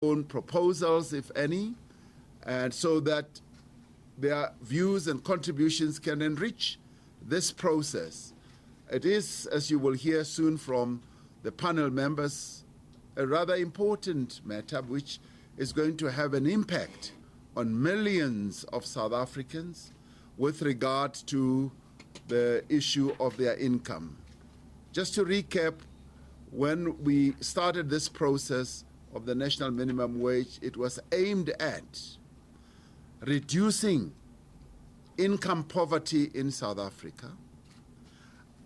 own proposals, if any, and so that their views and contributions can enrich this process. It is, as you will hear soon from the panel members, a rather important matter which is going to have an impact on millions of South Africans with regard to the issue of their income. Just to recap, when we started this process of the national minimum wage, it was aimed at reducing income poverty in South Africa,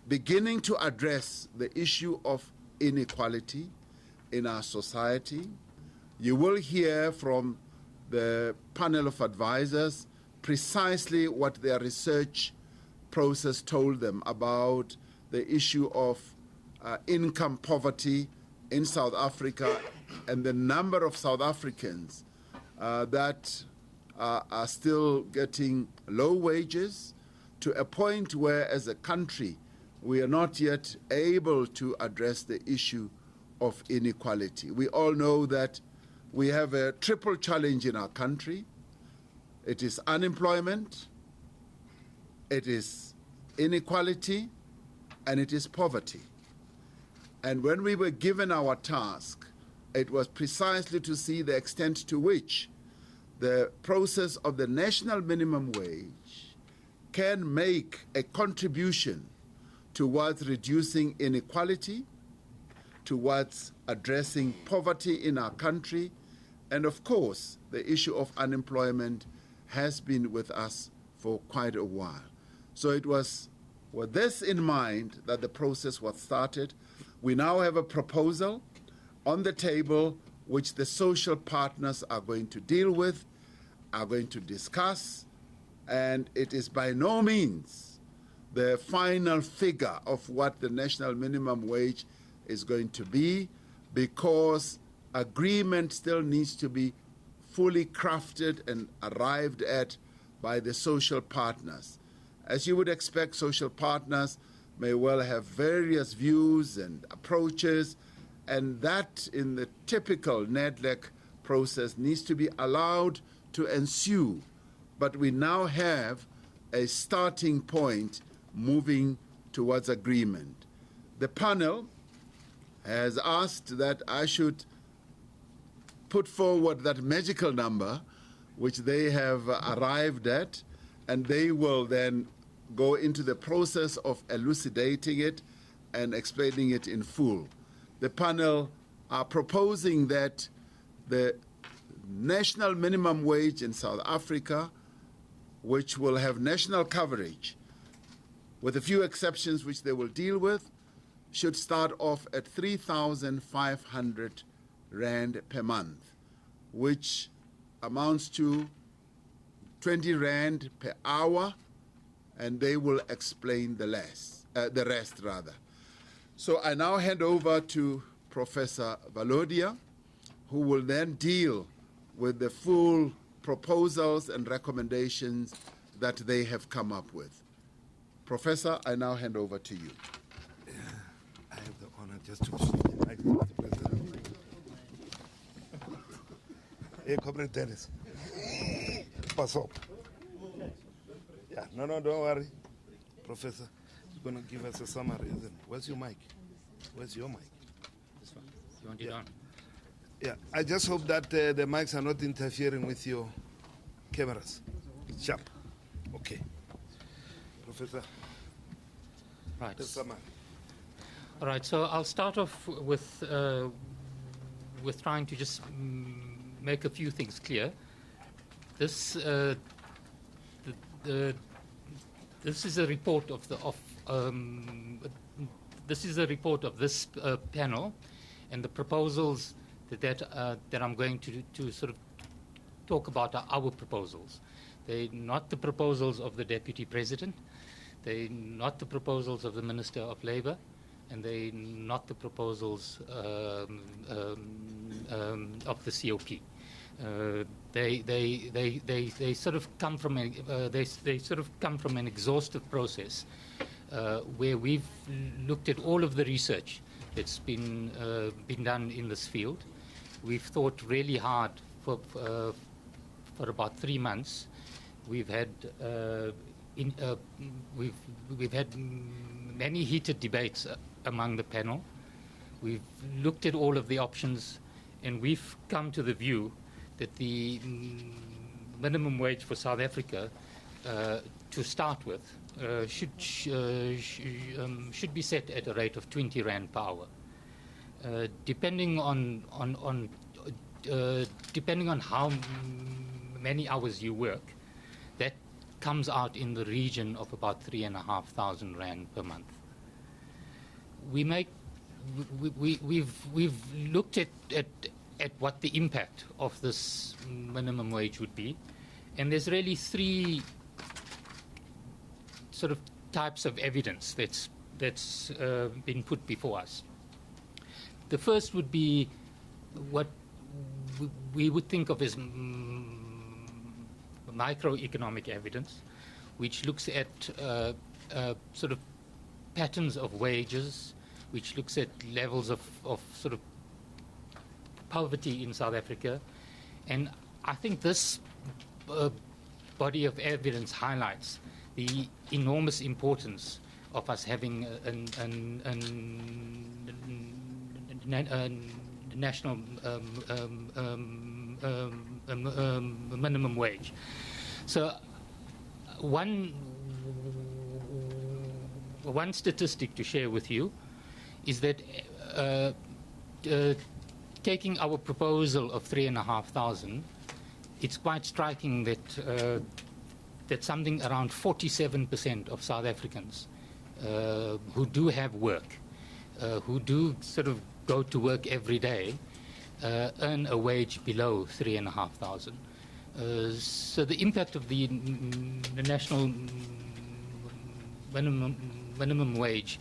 beginning to address the issue of inequality in our society. You will hear from the panel of advisors precisely what their research process told them about the issue of income poverty in South Africa and the number of South Africans that are still getting low wages, to a point where, as a country, we are not yet able to address the issue of inequality. We all know that we have a triple challenge in our country. It is unemployment, it is inequality, and it is poverty. And when we were given our task, it was precisely to see the extent to which the process of the national minimum wage can make a contribution towards reducing inequality, towards addressing poverty in our country, and of course, the issue of unemployment has been with us for quite a while. So it was with this in mind that the process was started. We now have a proposal on the table which the social partners are going to deal with, are going to discuss, and it is by no means the final figure of what the national minimum wage is going to be, because agreement still needs to be fully crafted and arrived at by the social partners. As you would expect, social partners may well have various views and approaches, and that in the typical NEDLEC process needs to be allowed to ensue. But we now have a starting point moving towards agreement. The panel has asked that I should put forward that magical number which they have arrived at, and they will then go into the process of elucidating it and explaining it in full. The panel are proposing that the national minimum wage in South Africa, which will have national coverage, with a few exceptions which they will deal with, should start off at 3,500 Rand per month, which amounts to 20 Rand per hour, and they will explain the rest. So I now hand over to Professor Valodia, who will then deal with the full proposals and recommendations that they have come up with. Professor, I now hand over to you. I have the honor just to speak. Mr. President. Hey, Comrade Dennis. Pass up. Yeah, no, don't worry. Professor is going to give us a summary. Where's your mic? Where's your mic? This one. You want it on? Yeah, I just hope that the mics are not interfering with your cameras. Sharp. Okay. Professor. Right. The summary. All right, so I'll start off with trying to just make a few things clear. This this is a report of this panel, and the proposals that I'm going to sort of talk about are our proposals. They're not the proposals of the Deputy President. They're not the proposals of the Minister of Labour, and they're not the proposals of the COP. They sort of come from an exhaustive process where we've looked at all of the research that's been done in this field. we've thought really hard for about 3 months. We've had we've had many heated debates among the panel. We've looked at all of the options, and we've come to the view that the minimum wage for South Africa, to start with, should be set at a rate of 20 rand per hour. Depending on how many hours you work, that comes out in the region of about 3,500 rand per month. We've looked at what the impact of this minimum wage would be, and there's really 3 sort of types of evidence that's been put before us. The first would be what we would think of as microeconomic evidence, which looks at sort of patterns of wages, which looks at levels of sort of poverty in South Africa. And I think this body of evidence highlights the enormous importance of us having a national minimum wage. So one statistic to share with you is that taking our proposal of 3,500, it's quite striking that that something around 47% of South Africans who do have work, who do sort of go to work every day, earn a wage below 3,500. So the impact of the national minimum wage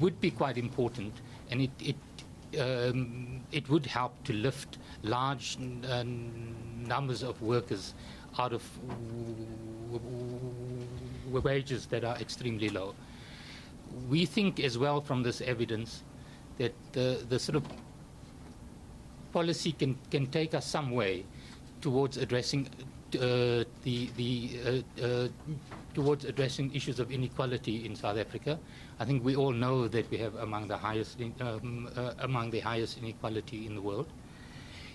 would be quite important, and it would help to lift large numbers of workers out of wages that are extremely low. We think as well from this evidence that the sort of policy can take us some way towards addressing towards addressing issues of inequality in South Africa. I think we all know that we have among the highest inequality in the world.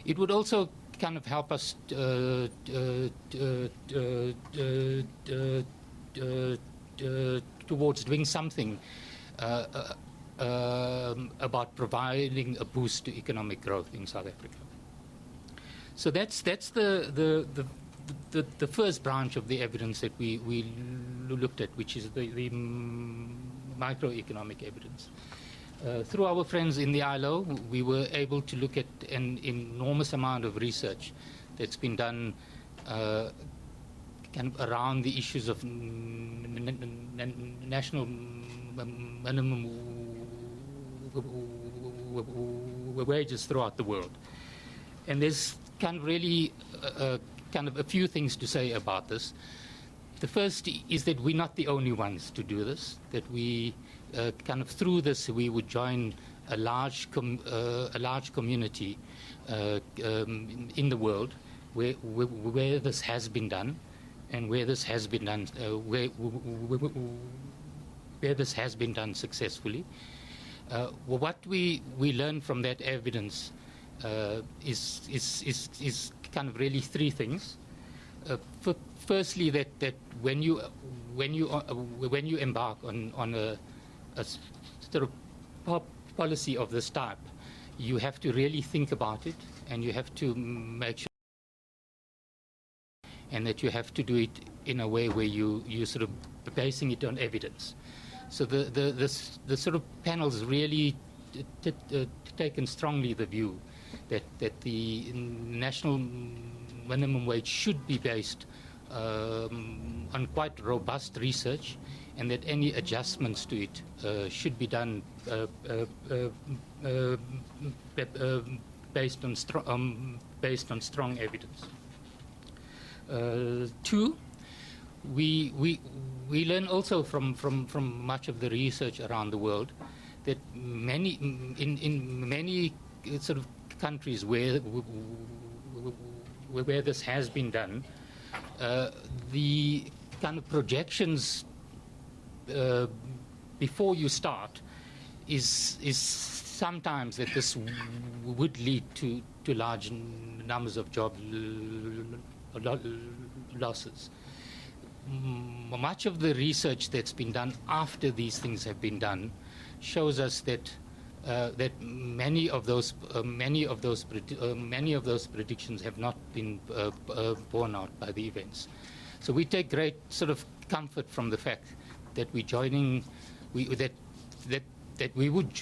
It would also kind of help us towards doing something about providing a boost to economic growth in South Africa. So that's the first branch of the evidence that we looked at, which is the microeconomic evidence. Through our friends in the ILO, we were able to look at an enormous amount of research that's been done kind of around the issues of national minimum wages throughout the world. And there's kind of really kind of a few things to say about this. The first is that we're not the only ones to do this, that we kind of through this we would join a large community in the world where this has been done, and where this has been done where this has been done successfully. What we learn from that evidence is kind of really 3 things. Firstly, that when you embark on a sort of policy of this type, you have to really think about it, and you have to make sure, and that you have to do it in a way where you sort of basing it on evidence. So the sort of panel's really taken strongly the view that the national minimum wage should be based on quite robust research, and that any adjustments to it should be done based on strong evidence. 2, we learn also from much of the research around the world that in many sort of countries where this has been done, the kind of projections before you start is sometimes that this would lead to large numbers of job losses. Much of the research that's been done after these things have been done shows us that that many of those predictions have not been borne out by the events. So we take great sort of comfort from the fact that we're joining, that we would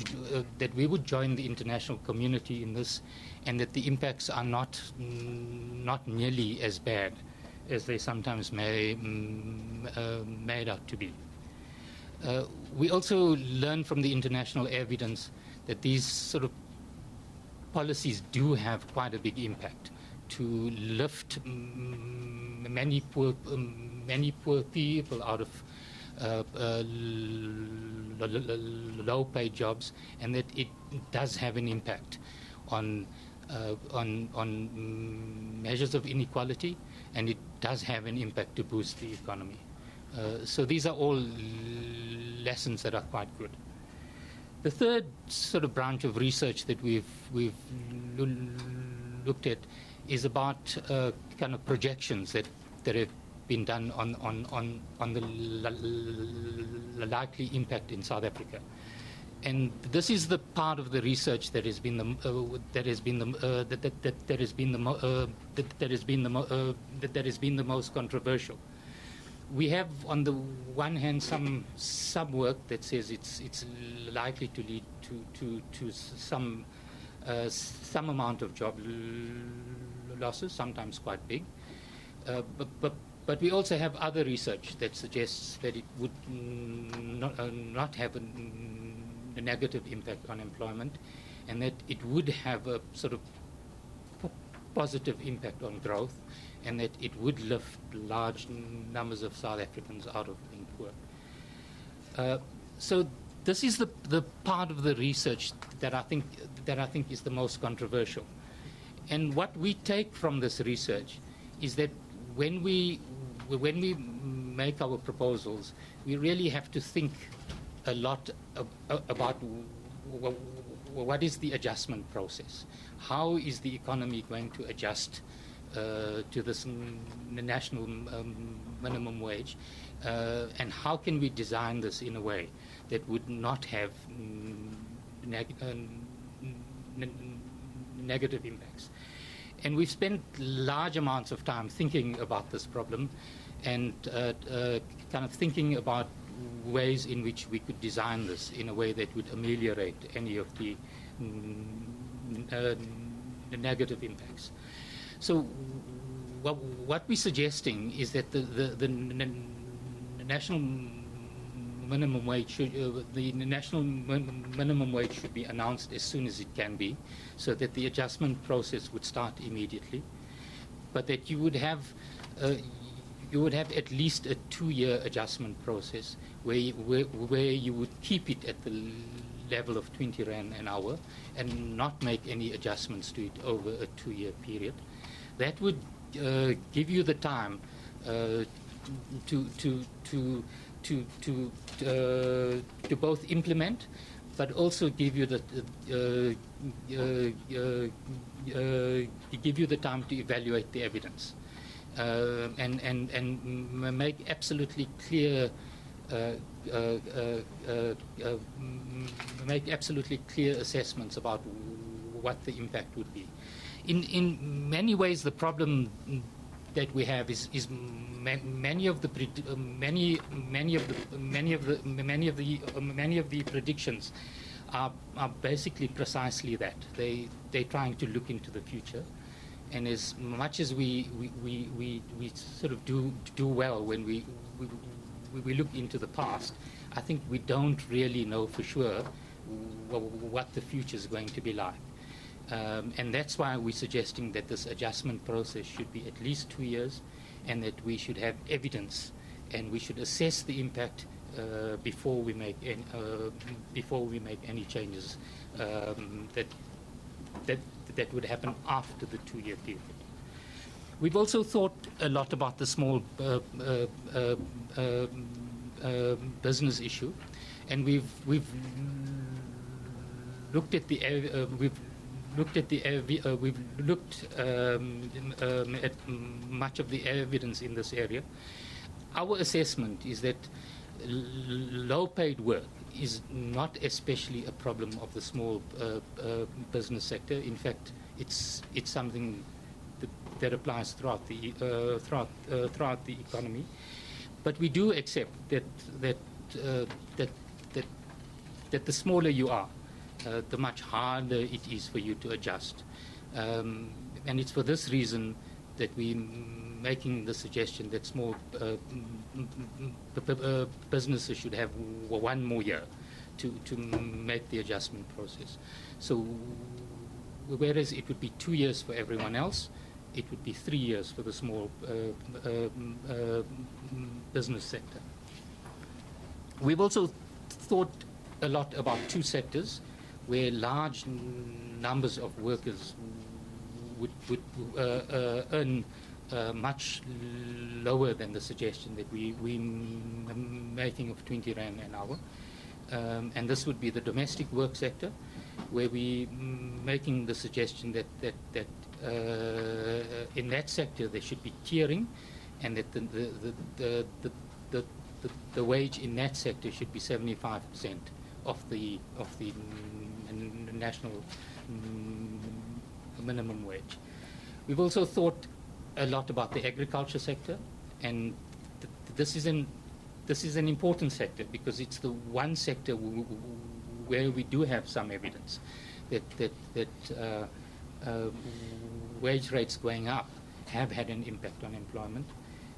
join the international community in this, and that the impacts are not nearly as bad as they sometimes made out to be. We also learn from the international evidence that these sort of policies do have quite a big impact to lift many poor people out of low-paid jobs, and that it does have an impact on measures of inequality, and it does have an impact to boost the economy. So these are all lessons that are quite good. The third sort of branch of research that we've looked at is about kind of projections that have been done on the likely impact in South Africa. And this is the part of the research that has been the most controversial. We have, on the one hand, some work that says it's likely to lead to some amount of job losses, sometimes quite big. But we also have other research that suggests that it would not have a negative impact on employment, and that it would have a sort of positive impact on growth, and that it would lift large numbers of South Africans out of being poor. So this is the part of the research that I think is the most controversial. And what we take from this research is that when we make our proposals, we really have to think a lot about what is the adjustment process. How is the economy going to adjust to this national minimum wage, and how can we design this in a way that would not have negative impacts. And we've spent large amounts of time thinking about this problem, and kind of thinking about ways in which we could design this in a way that would ameliorate any of the negative impacts. So what we're suggesting is that the national minimum wage should be announced as soon as it can be, so that the adjustment process would start immediately, but that you would have at least a 2-year adjustment process where you would keep it at the level of 20 Rand an hour and not make any adjustments to it over a 2-year period. That would give you the time to both implement, but also give you the time to evaluate the evidence, and make absolutely clear assessments about what the impact would be. In many ways, the problem that we have is many of the predictions are basically precisely that. They're trying to look into the future, and as much as we sort of do well when we look into the past, I think we don't really know for sure what the future is going to be like. And that's why we're suggesting that this adjustment process should be at least 2 years, and that we should have evidence, and we should assess the impact before we make any changes that that would happen after the 2-year period. We've also thought a lot about the small business issue, and we've looked at at much of the evidence in this area. Our assessment is that low-paid work is not especially a problem of the small business sector. In fact, it's something that applies throughout the economy. But we do accept that the smaller you are, the much harder it is for you to adjust. And it's for this reason that we're making the suggestion that small businesses should have 1 more year to make the adjustment process. So whereas it would be 2 years for everyone else, it would be 3 years for the small business sector. We've also thought a lot about 2 sectors where large numbers of workers would earn much lower than the suggestion that we're making of 20 Rand an hour. And this would be the domestic work sector, where we're making the suggestion that in that sector there should be tiering, and that the wage in that sector should be 75% of the national minimum wage. We've also thought a lot about the agriculture sector, and this is an important sector because it's the one sector where we do have some evidence that wage rates going up have had an impact on employment.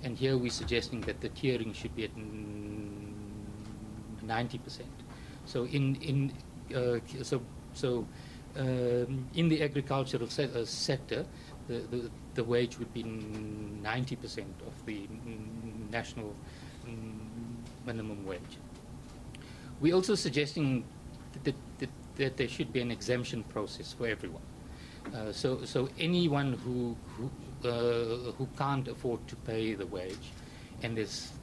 And here we're suggesting that the tiering should be at 90%. So in the agricultural sector, the wage would be 90% of the national minimum wage. We're also suggesting that there should be an exemption process for everyone. So anyone who can't afford to pay the wage, and there's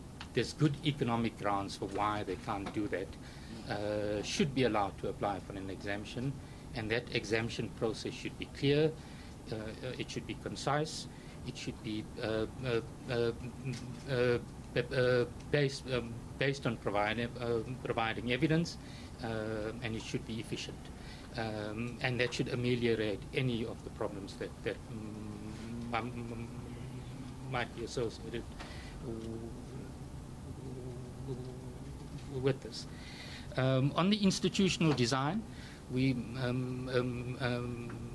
good economic grounds for why they can't do that, should be allowed to apply for an exemption, and that exemption process should be clear, it should be concise, it should be based on providing evidence, and it should be efficient. And that should ameliorate any of the problems that might be associated with this. On the institutional design, we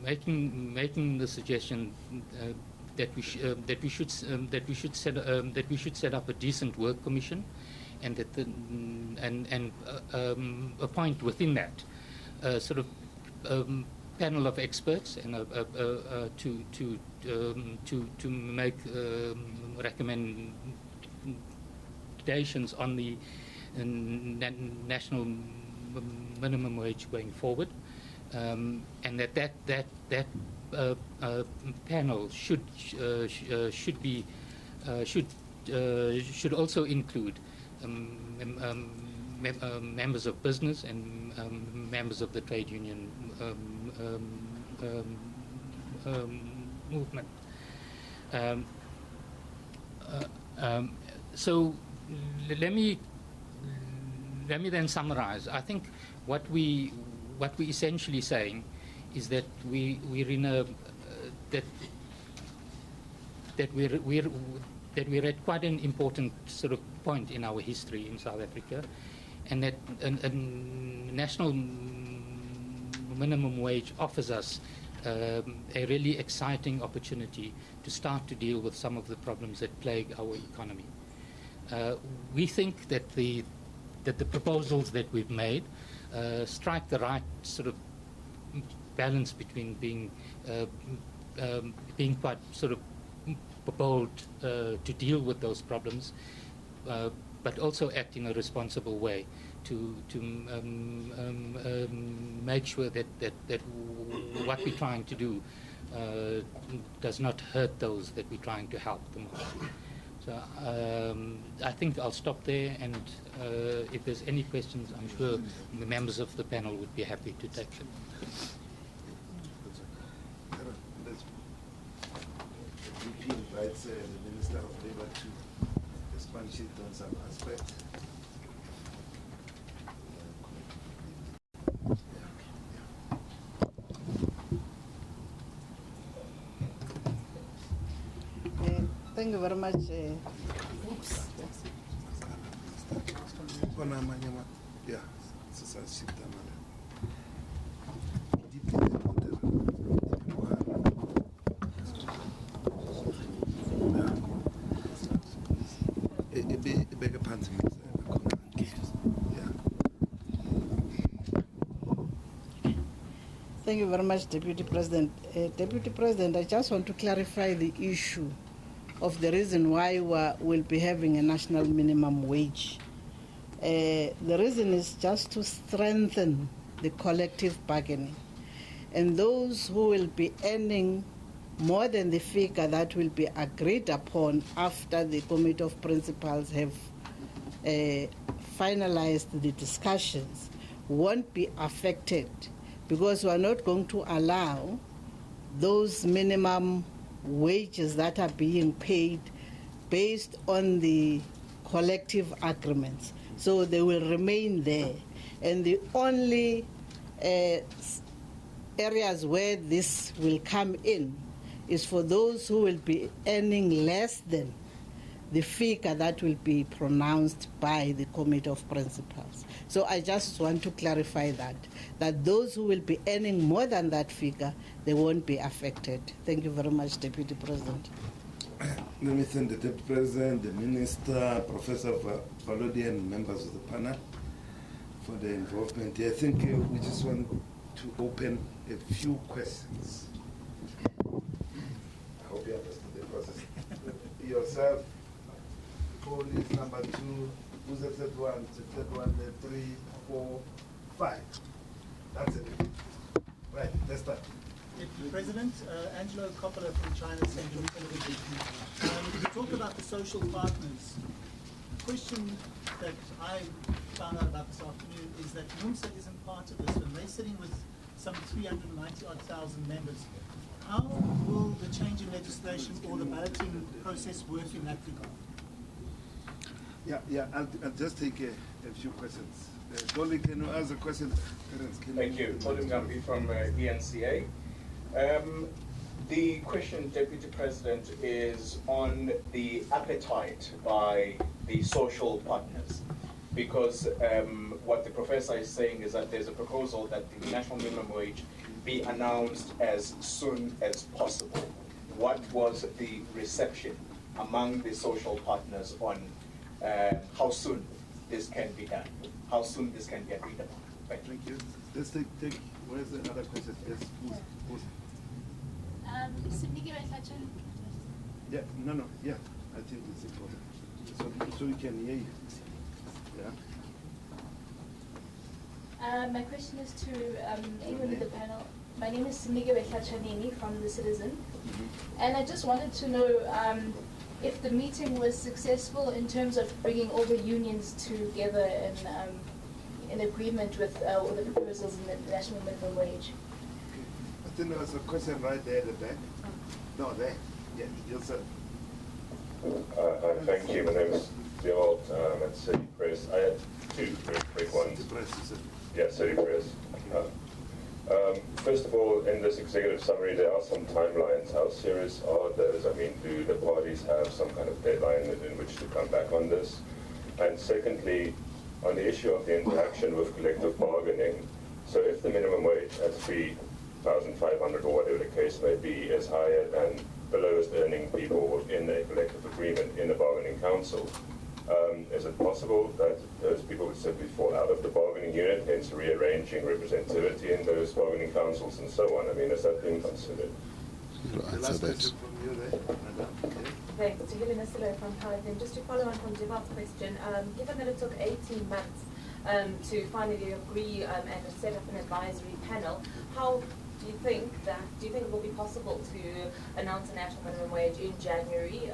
making the suggestion that we should set up a decent work commission, and that appoint within that sort of panel of experts and to make recommendations on the national minimum wage going forward, and that panel should also include members of business and members of the trade union movement. So let me then summarize. I think what we essentially saying is that we're in a that we're at quite an important sort of point in our history in South Africa, and that a national minimum wage offers us a really exciting opportunity to start to deal with some of the problems that plague our economy. We think that the proposals that we've made strike the right sort of balance between being quite sort of bold to deal with those problems, but also act in a responsible way to make sure that what we're trying to do does not hurt those that we're trying to help the most. So I think I'll stop there, and if there's any questions, I'm sure the members of the panel would be happy to take them. VP invites the Minister of Labour to expatiate on some aspects. Thank you very much. Yeah, Thank you very much, Deputy President. Deputy President, I just want to clarify the issue of the reason why we'll be having a national minimum wage. The reason is just to strengthen the collective bargaining. And those who will be earning more than the figure that will be agreed upon after the Committee of Principals have finalized the discussions won't be affected, because we are not going to allow those minimum wages that are being paid based on the collective agreements. So they will remain there. And the only areas where this will come in is for those who will be earning less than the figure that will be pronounced by the Committee of Principals. So I just want to clarify that those who will be earning more than that figure, they won't be affected. Thank you very much, Deputy President. Let me thank the Deputy President, the Minister, Professor Valodi, and members of the panel for their involvement. I think we just want to open a few questions. I hope you understand the process. Yourself, police number 2, who's the third one, the 3, 4, 5. That's it. Right, let's start. Deputy President, Angelo Coppola from China Central Television. You talk about the social partners. The question that I found out about this afternoon is that NUMSA isn't part of this, and they're sitting with some 390,000 members. How will the change in legislation or the balloting process work in that regard? Yeah, I'll just take a few questions. Dolly, can you ask a question? Thank you. Dolly Ngambi from ENCA. The question, Deputy President, is on the appetite by the social partners, because what the professor is saying is that there's a proposal that the national minimum wage be announced as soon as possible. What was the reception among the social partners on how soon this can be done, how soon this can be agreed upon? Thank you. Let's take where's the other question? Yes, who's? Yeah, no, yeah, I think it's important. So we can hear you. Yeah. My question is to anyone in the panel. My name is Sinigiwe Hlachaneni from The Citizen. And I just wanted to know if the meeting was successful in terms of bringing all the unions together in agreement with all the proposals in the national minimum wage. I think there was a question right there at the back. No, there. Yeah, yourself. Thank you. My name is Cyril at City Press. I had 2 very quick ones. City Press, is it? Yeah, City Press. First of all, in this executive summary, there are some timelines. How serious are those? I mean, do the parties have some kind of deadline in which to come back on this? And secondly, on the issue of the interaction with collective bargaining, so if the minimum wage at 3,500 or whatever the case may be is higher than the lowest earning people within a collective agreement in the bargaining council, is it possible that those people would simply fall out of the bargaining unit, hence rearranging representativity in those bargaining councils and so on? I mean, is that being considered? The last question from you there, Madam. Thanks. from Paladin. Just to follow on from Jivav's question, given that it took 18 months to finally agree and set up an advisory panel, how do you think it will be possible to announce a national minimum wage in January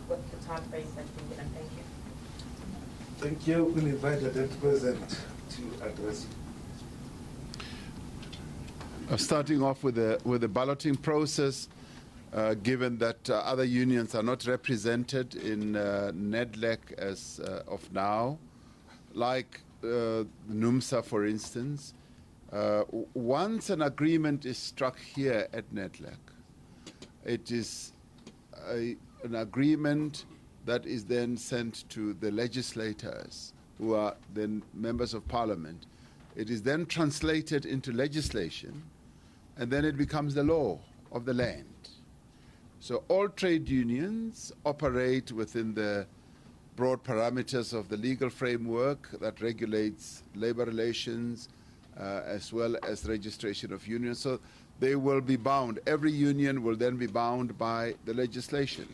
with the time frames that's been given? Thank you. Thank you. We'll invite the Deputy President to address you. Starting off with the balloting process, given that other unions are not represented in NEDLEC as of now, like NUMSA, for instance, once an agreement is struck here at NEDLEC, it is an agreement that is then sent to the legislators, who are then members of parliament. It is then translated into legislation, and then it becomes the law of the land. So all trade unions operate within the broad parameters of the legal framework that regulates labor relations as well as registration of unions. So they will be bound. Every union will then be bound by the legislation,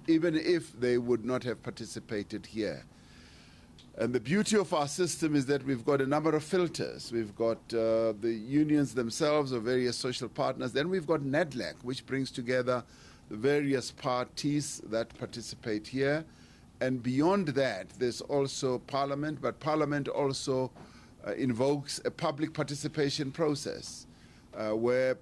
even if they would not have participated here. And the beauty of our system is that we've got a number of filters. We've got the unions themselves or various social partners. Then we've got NEDLEC, which brings together the various parties that participate here. And beyond that, there's also Parliament, but Parliament also invokes a public participation process where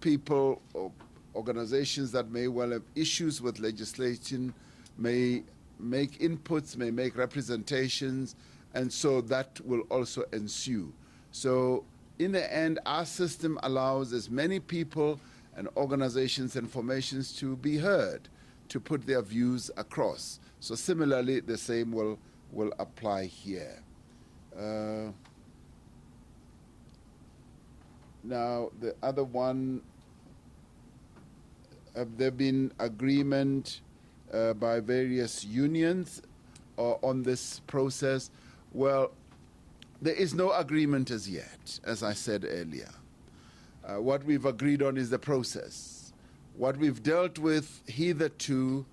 people or organizations that may well have issues with legislation may make inputs, may make representations, and so that will also ensue. So in the end, our system allows as many people and organizations and formations to be heard, to put their views across. So similarly, the same will apply here. Now, the other one, have there been agreement by various unions on this process? Well, there is no agreement as yet, as I said earlier. What we've agreed on is the process. What we've dealt with hitherto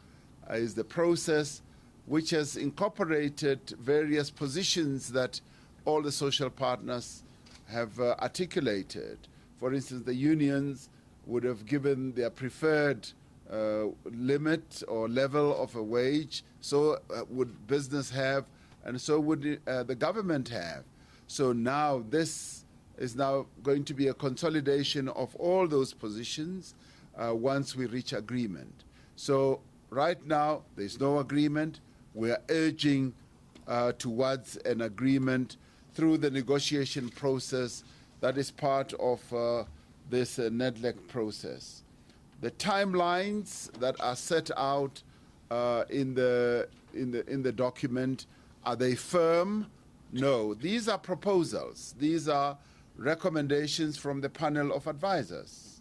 is the process which has incorporated various positions that all the social partners have articulated. For instance, the unions would have given their preferred limit or level of a wage, so would business have, and so would the government have. So now this is now going to be a consolidation of all those positions once we reach agreement. So right now there's no agreement. We are urging towards an agreement through the negotiation process that is part of this NEDLEC process. The timelines that are set out in the document, are they firm? No. These are proposals. These are recommendations from the panel of advisors.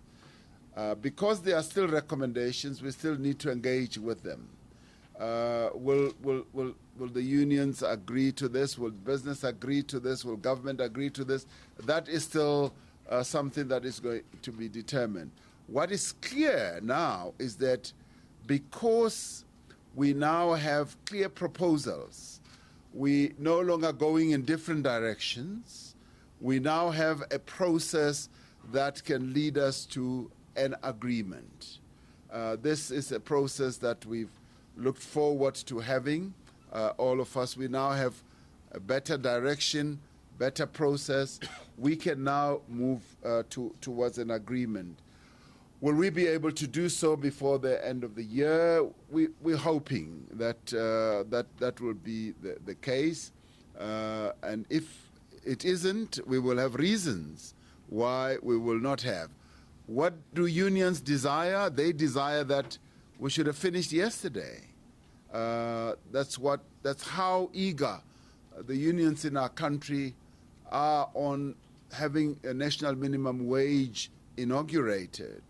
Because they are still recommendations, we still need to engage with them. Will the unions agree to this? Will business agree to this? Will government agree to this? That is still something that is going to be determined. What is clear now is that because we now have clear proposals, we no longer going in different directions. We now have a process that can lead us to an agreement. This is a process that we've looked forward to having, all of us. We now have a better direction, better process. We can now move towards an agreement. Will we be able to do so before the end of the year? We're hoping that that will be the case. And if it isn't, we will have reasons why we will not have. What do unions desire? They desire that we should have finished yesterday. That's how eager the unions in our country are on having a national minimum wage inaugurated.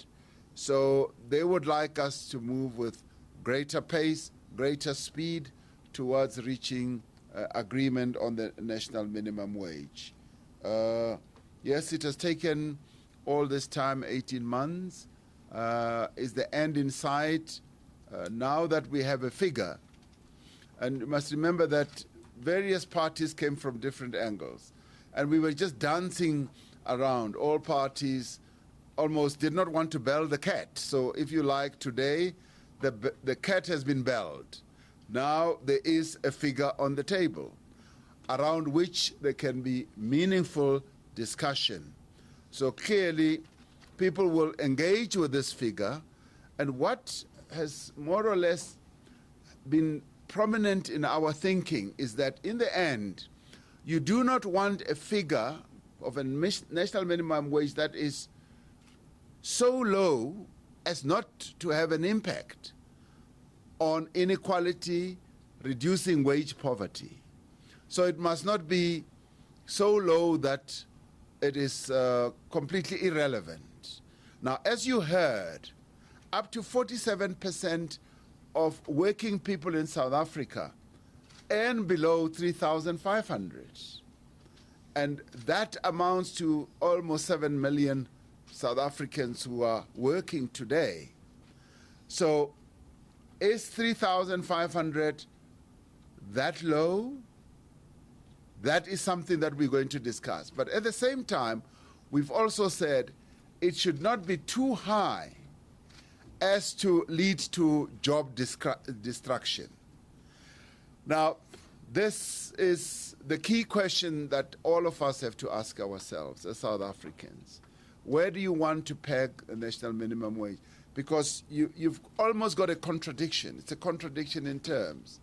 So they would like us to move with greater pace, greater speed towards reaching agreement on the national minimum wage. Yes, it has taken all this time, 18 months. Is the end in sight? now that we have a figure, and you must remember that various parties came from different angles, and we were just dancing around. All parties almost did not want to bell the cat. So if you like, today the cat has been belled. Now there is a figure on the table around which there can be meaningful discussion. So clearly people will engage with this figure, and what has more or less been prominent in our thinking is that in the end you do not want a figure of a national minimum wage that is so low as not to have an impact on inequality, reducing wage poverty. So it must not be so low that it is completely irrelevant. Now, as you heard, up to 47% of working people in South Africa earn below 3,500. And that amounts to almost 7 million South Africans who are working today. So is 3,500 that low? That is something that we're going to discuss. But at the same time, we've also said it should not be too high as to lead to job destruction. Now, this is the key question that all of us have to ask ourselves as South Africans. Where do you want to peg a national minimum wage? Because you've almost got a contradiction. It's a contradiction in terms.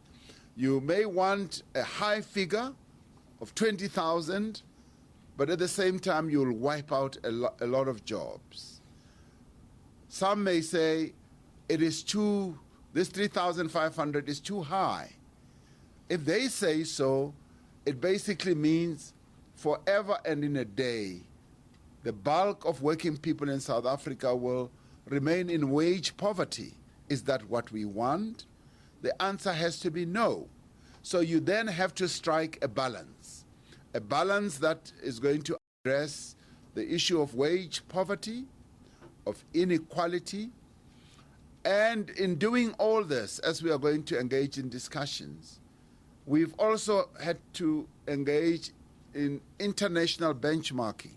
You may want a high figure of 20,000, but at the same time you'll wipe out a lot of jobs. Some may say it is this 3,500 is too high. If they say so, it basically means forever and in a day, the bulk of working people in South Africa will remain in wage poverty. Is that what we want? The answer has to be no. So you then have to strike a balance that is going to address the issue of wage poverty, of inequality, and in doing all this, as we are going to engage in discussions, we've also had to engage in international benchmarking.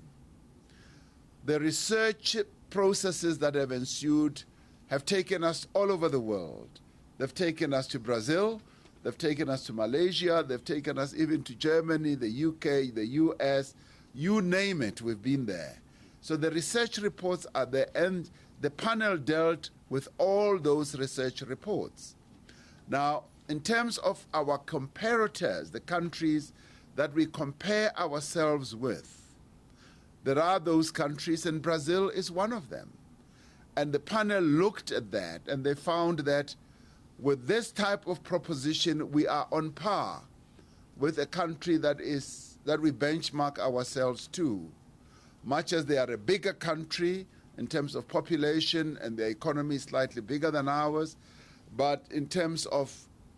The research processes that have ensued have taken us all over the world. They've taken us to Brazil, they've taken us to Malaysia, they've taken us even to Germany, the UK, the US, you name it, we've been there. So the research reports are there, and the panel dealt with all those research reports. Now, in terms of our comparators, the countries that we compare ourselves with, there are those countries, and Brazil is one of them. And the panel looked at that, and they found that with this type of proposition, we are on par with a country that we benchmark ourselves to. Much as they are a bigger country in terms of population and their economy is slightly bigger than ours, but in terms of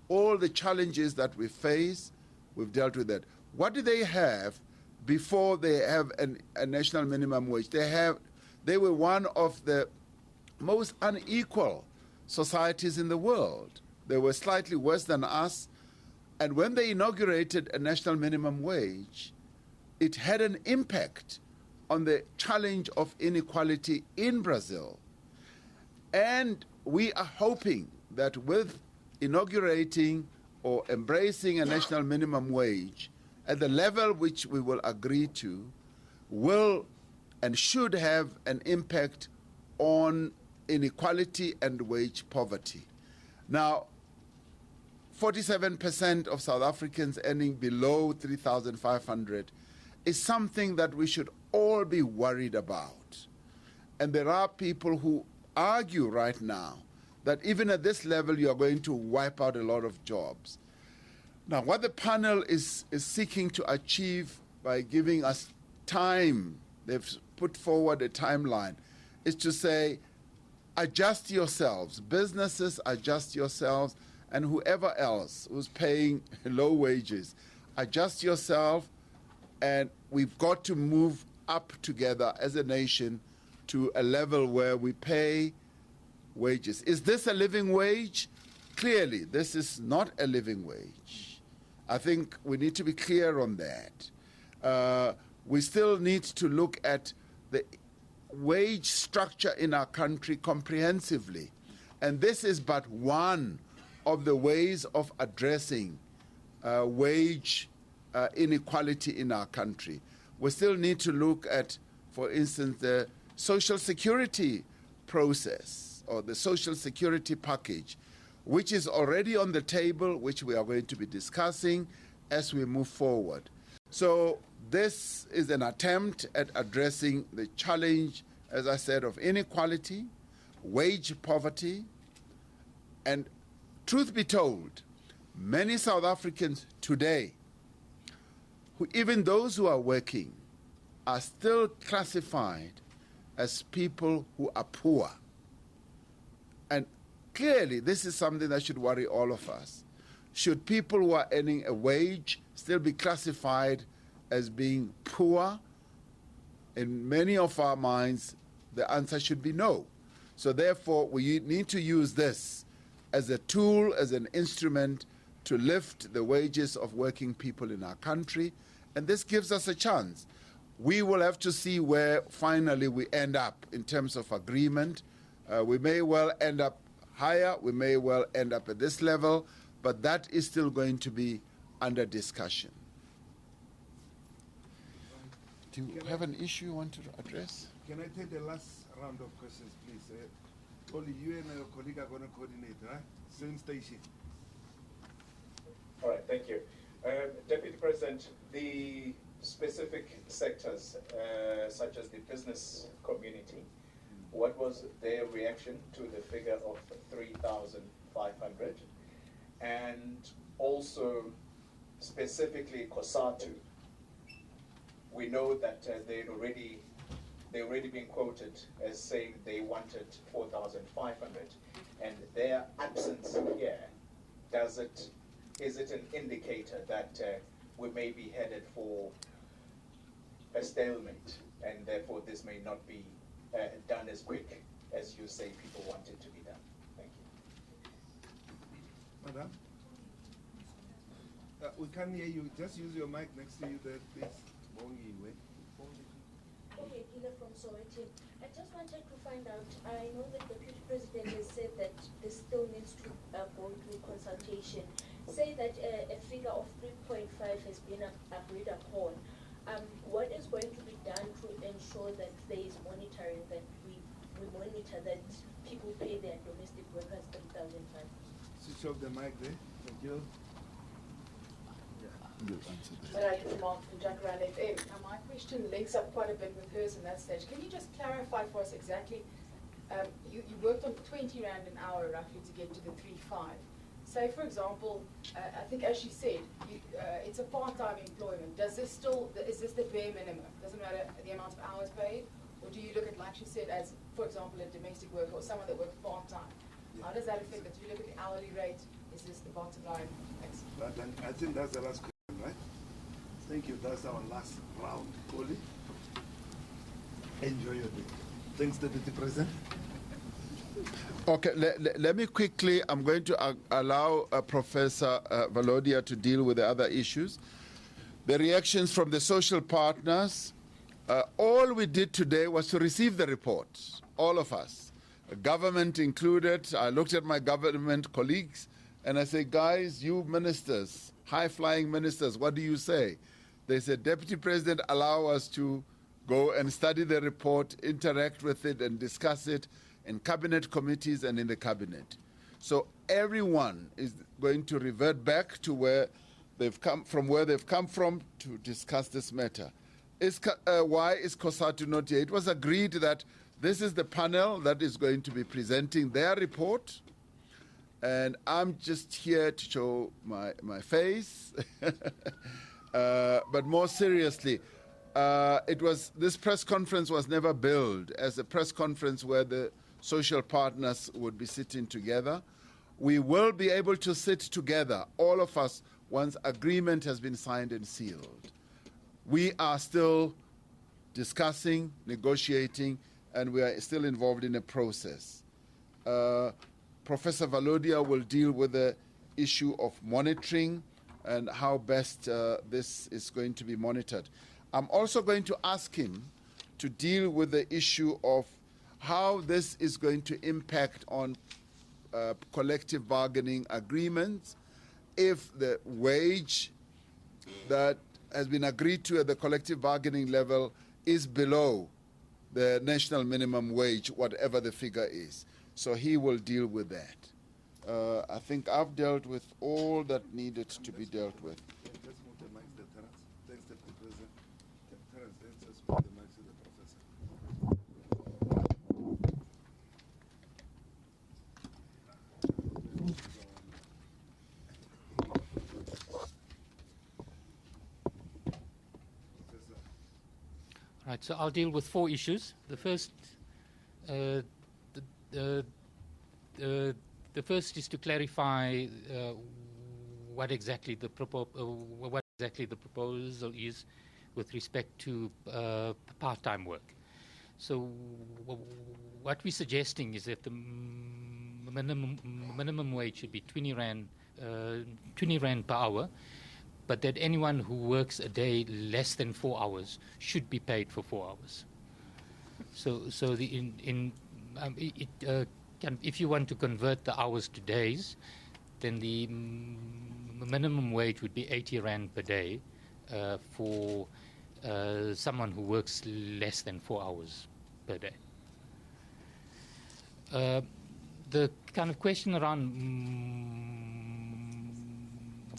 all the challenges that we face, we've dealt with that. What do they have before they have a national minimum wage? They were one of the most unequal societies in the world. They were slightly worse than us, and when they inaugurated a national minimum wage, it had an impact on the challenge of inequality in Brazil. And we are hoping that with inaugurating or embracing a national minimum wage at the level which we will agree to, will and should have an impact on inequality and wage poverty. Now, 47% of South Africans earning below 3,500 is something that we should all be worried about. And there are people who argue right now that even at this level you are going to wipe out a lot of jobs. Now, what the panel is seeking to achieve by giving us time, they've put forward a timeline, is to say, adjust yourselves, businesses adjust yourselves, and whoever else who's paying low wages, adjust yourself, and we've got to move up together as a nation to a level where we pay wages. Is this a living wage? Clearly, this is not a living wage. I think we need to be clear on that. We still need to look at the wage structure in our country comprehensively. And this is but one of the ways of addressing wage inequality in our country. We still need to look at, for instance, the social security process or the social security package, which is already on the table, which we are going to be discussing as we move forward. So this is an attempt at addressing the challenge, as I said, of inequality, wage poverty, and truth be told, many South Africans today, even those who are working, are still classified as people who are poor. And clearly, this is something that should worry all of us. Should people who are earning a wage still be classified as being poor? In many of our minds, the answer should be no. So therefore, we need to use this as a tool, as an instrument to lift the wages of working people in our country. And this gives us a chance. We will have to see where finally we end up in terms of agreement. We may well end up higher, we may well end up at this level, but that is still going to be under discussion. Do you have an issue you want to address? Can I take the last round of questions, please? Only you and your colleague are going to coordinate, right? Same station. All right, thank you. Deputy President, the specific sectors, such as the business community, what was their reaction to the figure of 3,500? And also, specifically COSATU, we know that they'd already been quoted as saying they wanted 4,500, and their absence here, is it an indicator that we may be headed for a stalemate, and therefore this may not be done as quick as you say people want it to be done? Thank you. Madam? We can't hear you. Just use your mic next to you there, please. Okay, Gila from Soweto. I just wanted to find out, I know that the Deputy President has said that this still needs to go through consultation. Say that a figure of 3.5 has been agreed upon. What is going to be done to ensure that there is monitoring, that we monitor that people pay their domestic workers 3,000 pounds? Switch off the mic there. Thank you. Now my question links up quite a bit with hers in that stage. Can you just clarify for us exactly, you worked on 20 Rand an hour roughly to get to the 3.5. Say for example, I think as she said, it's a part-time employment. Is this the bare minimum? Doesn't matter the amount of hours paid? Or do you look at, like she said, as for example a domestic worker or someone that works part-time? Yeah. How does that affect that? Do you look at the hourly rate? Is this the bottom line? Thanks. I think that's the last question. Right? Thank you. That's our last round, Coley. Enjoy your day. Thanks, Deputy President. Okay, let me quickly, I'm going to allow Professor Valodia to deal with the other issues. The reactions from the social partners, all we did today was to receive the report, all of us, government included. I looked at my government colleagues and I said, guys, you ministers, high-flying ministers, what do you say? They said, Deputy President, allow us to go and study the report, interact with it and discuss it in cabinet committees and in the cabinet. So everyone is going to revert back to where they've come from to discuss this matter. Why is COSATU not here? It was agreed that this is the panel that is going to be presenting their report. And I'm just here to show my face. But more seriously, this press conference was never billed as a press conference where the social partners would be sitting together. We will be able to sit together, all of us, once agreement has been signed and sealed. We are still discussing, negotiating, and we are still involved in a process. Professor Valodia will deal with the issue of monitoring and how best this is going to be monitored. I'm also going to ask him to deal with the issue of how this is going to impact on collective bargaining agreements if the wage that has been agreed to at the collective bargaining level is below the national minimum wage, whatever the figure is. So he will deal with that. I think I've dealt with all that needed to be dealt with. Let's move the mics to Terence. Thanks, Deputy President. Terence, let's just move the mics to the Professor. Right, so I'll deal with 4 issues. The first, the first is to clarify what exactly the proposal is with respect to part-time work. So what we're suggesting is that the minimum wage should be 20 rand per hour, but that anyone who works a day less than 4 hours should be paid for 4 hours. So if you want to convert the hours to days, then the minimum wage would be 80 rand per day for someone who works less than 4 hours per day. The kind of question around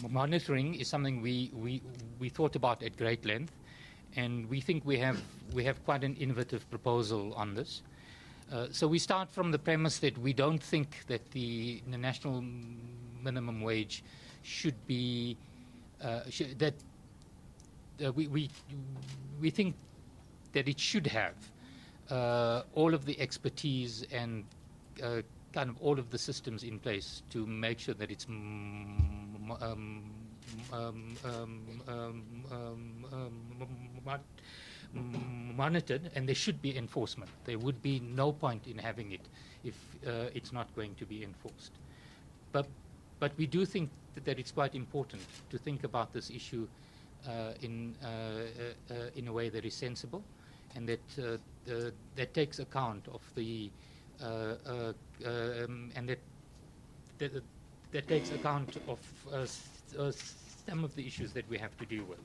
monitoring is something we thought about at great length, and we think we have quite an innovative proposal on this. So we start from the premise that we don't think that the national minimum wage should be we think that it should have all of the expertise and kind of all of the systems in place to make sure that it's monitored, and there should be enforcement. There would be no point in having it if it's not going to be enforced. But we do think that it's quite important to think about this issue in a way that is sensible, and that that takes account of the and that takes account of some of the issues that we have to deal with.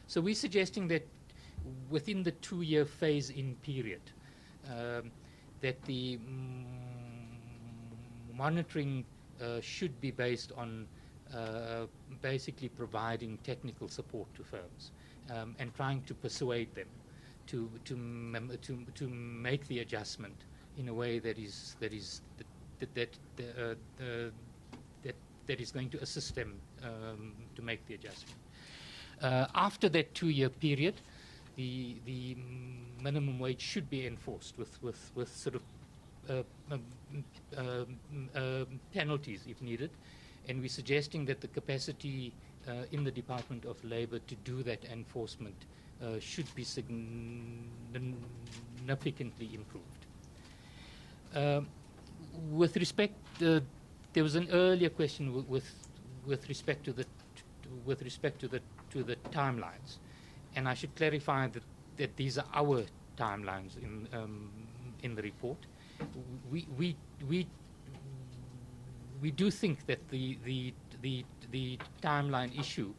So we're suggesting that within the 2-year phase-in period, that the monitoring should be based on basically providing technical support to firms and trying to persuade them to make the adjustment in a way that is going to assist them to make the adjustment. After that 2-year period, the minimum wage should be enforced with sort of penalties if needed, and we're suggesting that the capacity in the Department of Labour to do that enforcement should be significantly improved. With respect, there was an earlier question with respect to the timelines, and I should clarify that these are our timelines in the report. We do think that the timeline issue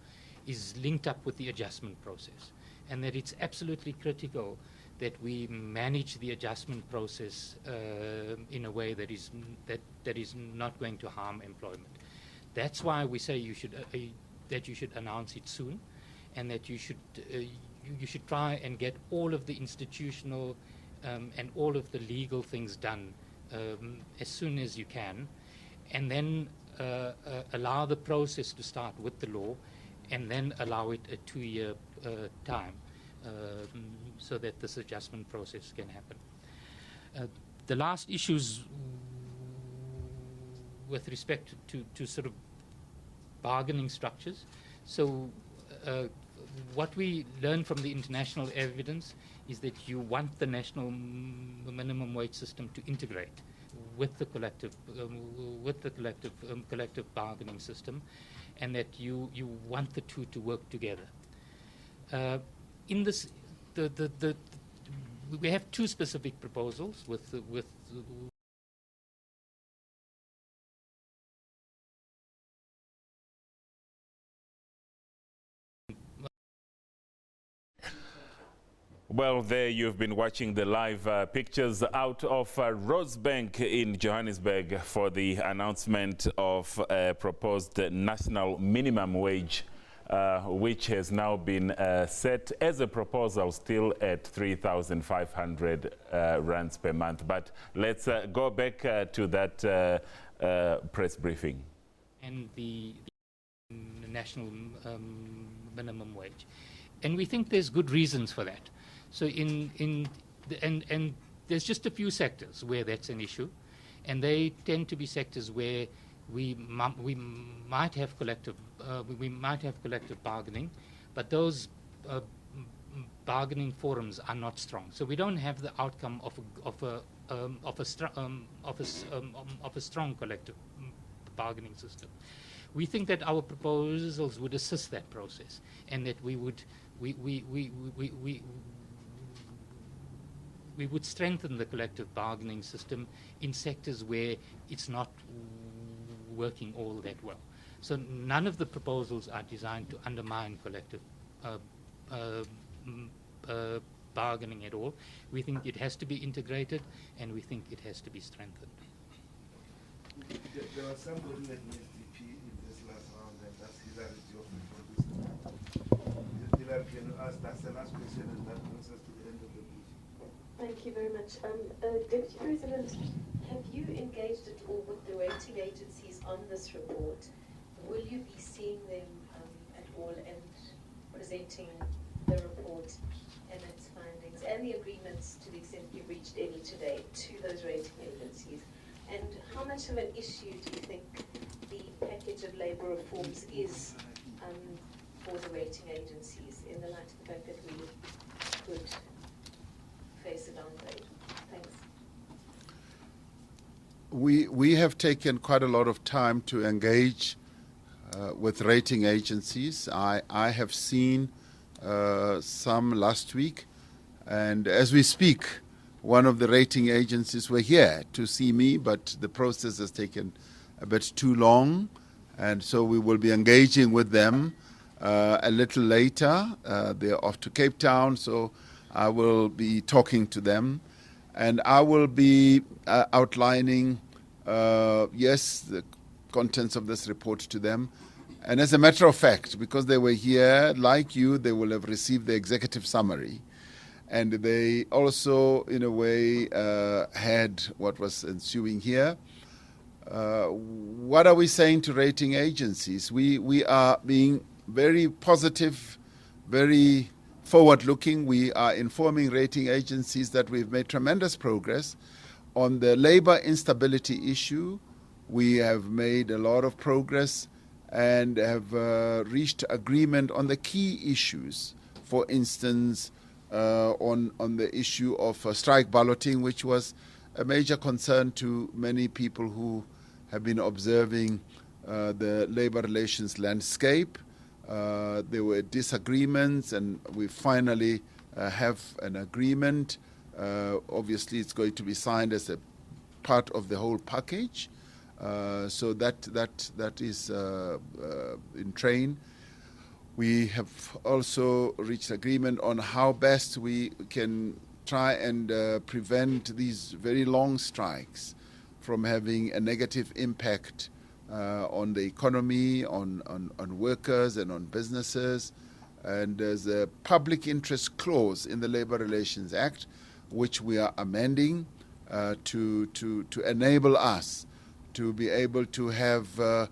is linked up with the adjustment process, and that it's absolutely critical that we manage the adjustment process in a way that is not going to harm employment. That's why we say that you should announce it soon, and that you should try and get all of the institutional and all of the legal things done as soon as you can, and then allow the process to start with the law, and then allow it a 2-year time so that this adjustment process can happen. The last issues with respect to sort of bargaining structures. So what we learned from the international evidence is that you want the national minimum wage system to integrate with the collective collective bargaining system, and that you want the two to work together. In this, we have two specific proposals with Well, there you've been watching the live pictures out of Rosebank in Johannesburg for the announcement of a proposed national minimum wage, which has now been set as a proposal still at 3,500 rands per month. But let's go back to that press briefing. And the national minimum wage. And we think there's good reasons for that. So and there's just a few sectors where that's an issue, and they tend to be sectors where we might have collective bargaining, but those bargaining forums are not strong. So we don't have the outcome of a strong collective bargaining system. We think that our proposals would assist that process, and that we would strengthen the collective bargaining system in sectors where it's not working all that well. So none of the proposals are designed to undermine collective bargaining at all. We think it has to be integrated, and we think it has to be strengthened. There was somebody like SDP in this last round, and that's Hillary Geoffrey from this. Hillary, can you ask? That's the last question, and that brings us to the end of the briefing. Thank you very much. Deputy President, have you engaged at all with the rating agencies on this report? Will you be seeing them at all and presenting the report and its findings and the agreements, to the extent you've reached any today, to those rating agencies? And how much of an issue do you think the package of labour reforms is for the rating agencies, in the light of the fact that we could face a downgrade? Thanks. We have taken quite a lot of time to engage with rating agencies. I have seen some last week, and as we speak, one of the rating agencies were here to see me, but the process has taken a bit too long, and so we will be engaging with them a little later. They're off to Cape Town, so I will be talking to them, and I will be outlining, the contents of this report to them. And as a matter of fact, because they were here, like you, they will have received the executive summary. And they also, in a way, had what was ensuing here. What are we saying to rating agencies? We are being very positive, very forward-looking. We are informing rating agencies that we've made tremendous progress. On the labour instability issue, we have made a lot of progress and have reached agreement on the key issues. For instance, on the issue of strike balloting, which was a major concern to many people who have been observing the labour relations landscape. There were disagreements, and we finally have an agreement. Obviously, it's going to be signed as a part of the whole package. So that is in train. We have also reached agreement on how best we can try and prevent these very long strikes from having a negative impact on the economy, on workers and on businesses. And there's a public interest clause in the Labour Relations Act, which we are amending to enable us to be able to have a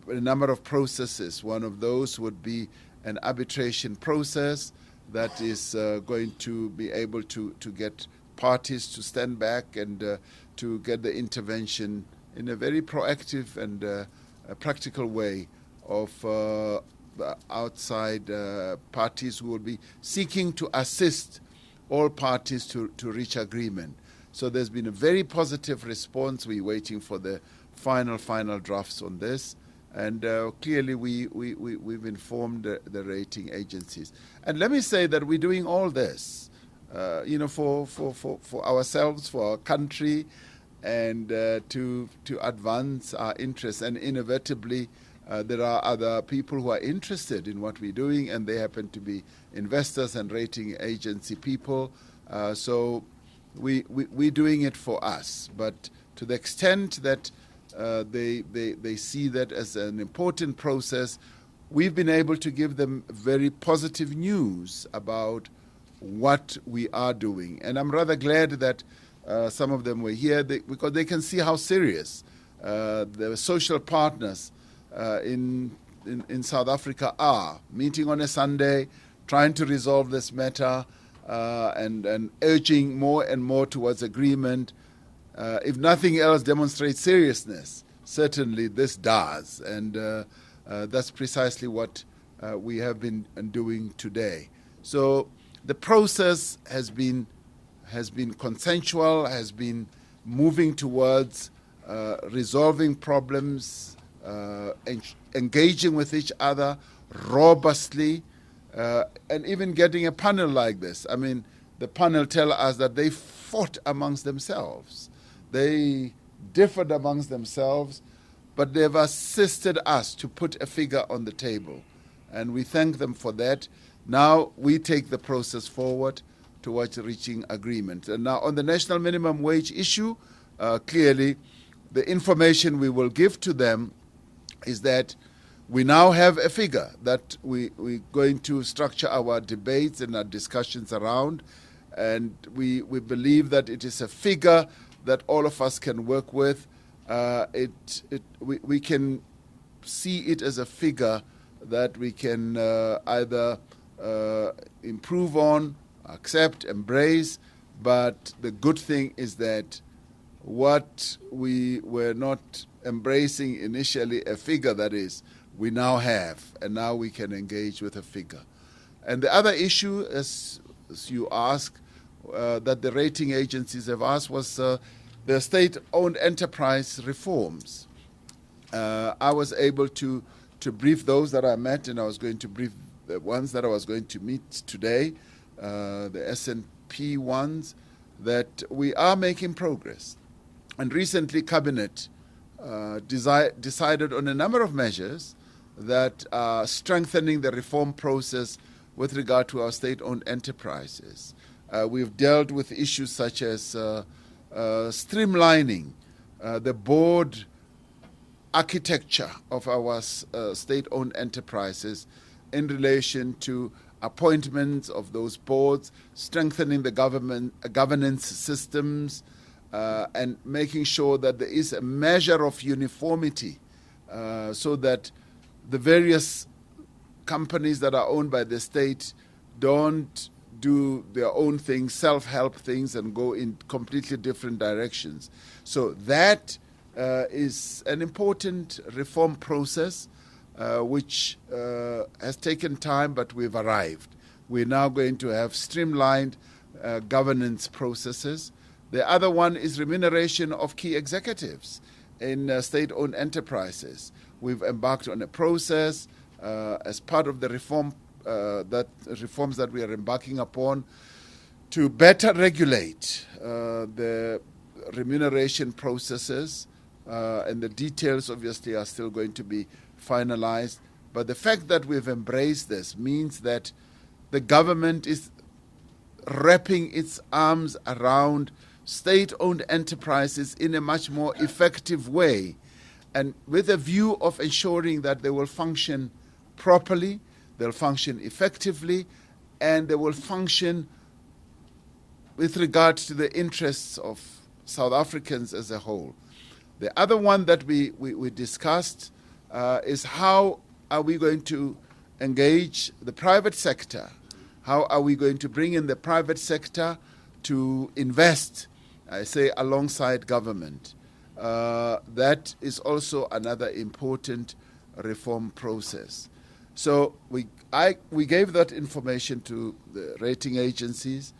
number of processes. One of those would be an arbitration process that is going to be able to get parties to stand back and to get the intervention in a very proactive and a practical way of the outside parties who will be seeking to assist all parties to reach agreement. So there's been a very positive response. We're waiting for the final drafts on this. And clearly we've informed the rating agencies. And let me say that we're doing all this, for ourselves, for our country, and to advance our interests. And inevitably, there are other people who are interested in what we're doing, and they happen to be investors and rating agency people. So we're doing it for us. But to the extent that they see that as an important process, we've been able to give them very positive news about what we are doing. And I'm rather glad that some of them were here because they can see how serious the social partners in South Africa are, meeting on a Sunday, trying to resolve this matter, and urging more and more towards agreement. If nothing else demonstrates seriousness, certainly this does. And that's precisely what we have been doing today. So the process has been consensual, has been moving towards resolving problems, engaging with each other robustly, and even getting a panel like this. I mean, the panel tell us that they fought amongst themselves. They differed amongst themselves, but they've assisted us to put a figure on the table. And we thank them for that. Now we take the process forward towards reaching agreement. And now on the national minimum wage issue, clearly the information we will give to them is that we now have a figure that we're going to structure our debates and our discussions around. And we believe that it is a figure that all of us can work with. We can see it as a figure that we can either improve on, accept, embrace. But the good thing is that what we were not embracing initially, a figure that is, we now have, and now we can engage with a figure. And the other issue, as you ask, that the rating agencies have asked was the state-owned enterprise reforms. I was able to brief those that I met, and I was going to brief the ones that I was going to meet today, the S&P ones, that we are making progress. And recently, Cabinet decided on a number of measures that are strengthening the reform process with regard to our state-owned enterprises. We've dealt with issues such as streamlining the board architecture of our state-owned enterprises in relation to appointments of those boards, strengthening the governance systems, and making sure that there is a measure of uniformity so that the various companies that are owned by the state don't do their own things, self-help things, and go in completely different directions. So that is an important reform process which has taken time, but we've arrived. We're now going to have streamlined governance processes. The other one is remuneration of key executives in state-owned enterprises. We've embarked on a process as part of the reforms that we are embarking upon to better regulate the remuneration processes, and the details obviously are still going to be finalized. But the fact that we've embraced this means that the government is wrapping its arms around state-owned enterprises in a much more effective way, and with a view of ensuring that they will function properly, they'll function effectively, and they will function with regard to the interests of South Africans as a whole. The other one that we discussed is how are we going to engage the private sector? How are we going to bring in the private sector to invest, I say, alongside government? That is also another important reform process. So we gave that information to the rating agencies,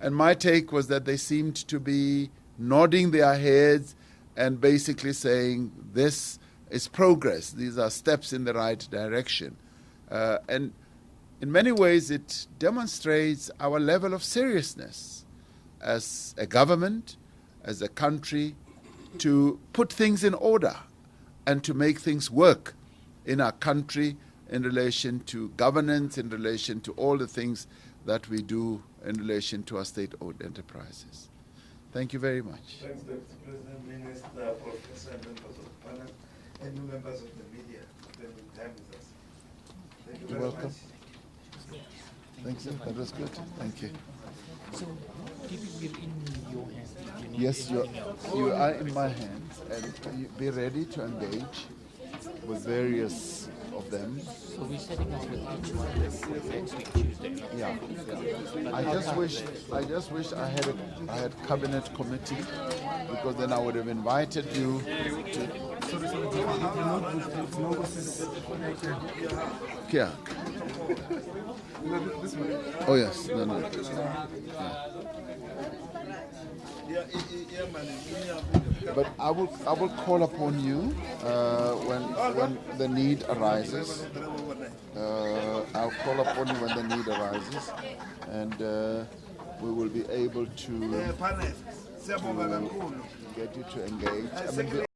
And my take was that they seemed to be nodding their heads and basically saying, this is progress. These are steps in the right direction. And in many ways, it demonstrates our level of seriousness as a government, as a country, to put things in order and to make things work in our country in relation to governance, in relation to all the things that we do in relation to our state-owned enterprises. Thank you very much. Thanks, Deputy President, Minister, Professor, and members of the panel, and new members of the media spending time with us. Thank you You're very welcome. much. Thank you. That was good. Thank you. So, we're in your hands. Yes, you are in my hands, and you be ready to engage with various of them. So we're setting up with each one next week Tuesday. Yeah. I just wish I had cabinet committee, because then I would have invited you to. Yeah. Oh yes. No. Yeah. But I will call upon you when the need arises. I'll call upon you when the need arises, and we will be able to get you to engage.